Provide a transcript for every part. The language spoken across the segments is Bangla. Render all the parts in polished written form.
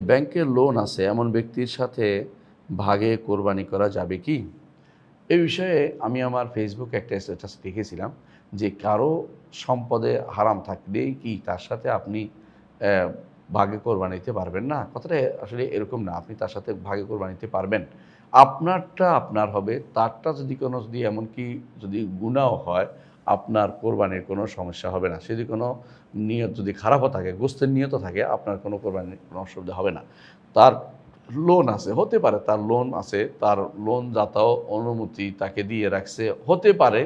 ব্যাংকের লোন আছে এমন ব্যক্তির সাথে ভাগে কোরবানি করা যাবে কি? এই বিষয়ে আমি আমার ফেসবুকে একটা স্ট্যাটাস লিখেছিলাম যে কারো সম্পদে হারাম থাকলেই কি তার সাথে আপনি অ্যা ভাগে কোরবানি দিতে পারবেন না? কথাটা আসলে এরকম না। আপনি তার সাথে ভাগে কোরবানি দিতে পারবেন। আপনারটা আপনার হবে, তারটা যদি এমনকি যদি গুনাহও হয়, আপনার কোরবানির কোনো সমস্যা হবে না। সে যদি কোনো নিয়ত যদি খারাপও থাকে, গোশতের নিয়তও থাকে, আপনার কোনো কোরবানির কোনো অসুবিধা হবে না। তার লোন আছে, হতে পারে তার লোন আছে, তার লোন যাতাও অনুমতি তাকে দিয়ে রাখছে। হতে পারে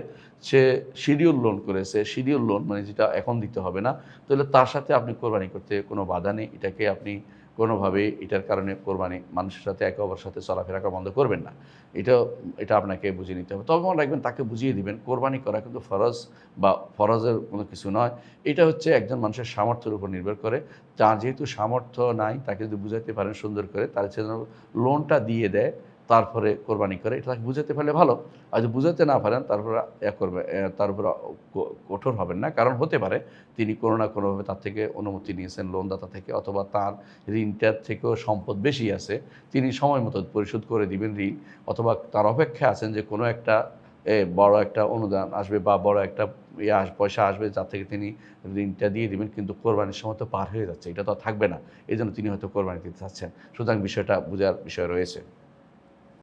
সে শিডিউল লোন করেছে, শিডিউল লোন মানে যেটা এখন দিতে হবে না। তাহলে তার সাথে আপনি কোরবানি করতে কোনো বাধা নেই। এটাকে আপনি কোনোভাবেই এটার কারণে কোরবানি মানুষের সাথে একে অপরের সাথে চলাফেরা করা বন্ধ করবেন না। এটা এটা আপনাকে বুঝিয়ে নিতে হবে। তবে মনে রাখবেন তাকে বুঝিয়ে দিবেন কোরবানি করা কিন্তু ফরজ বা ফরজের কোনো কিছু নয়। এটা হচ্ছে একজন মানুষের সামর্থ্যের উপর নির্ভর করে। যার যেহেতু সামর্থ্য নাই তাকে যদি বুঝাইতে পারেন সুন্দর করে তাহলে সে যেন লোনটা দিয়ে দেয়, তারপরে কোরবানি করে। এটা তাকে বুঝাতে পারলে ভালো। আর যদি বুঝাতে না পারেন তারপরে করবে তার উপর কঠোর হবেন না। কারণ হতে পারে তিনি কোনো না কোনোভাবে তার থেকে অনুমতি নিয়েছেন লোনদাতা থেকে, অথবা তার ঋণটার থেকেও সম্পদ বেশি আছে। তিনি সময় মতো পরিশোধ করে দিবেন ঋণ, অথবা তার অপেক্ষায় আছেন যে কোনো একটা বড় একটা অনুদান আসবে বা বড় একটা পয়সা আসবে যার থেকে তিনি ঋণটা দিয়ে দিবেন, কিন্তু কোরবানির সময় তো পার হয়ে যাচ্ছে। এটা তো আর থাকবে না। এজন্য তিনি হয়তো কোরবানি দিতে চাচ্ছেন। সুতরাং বিষয়টা বুঝার বিষয় রয়েছে।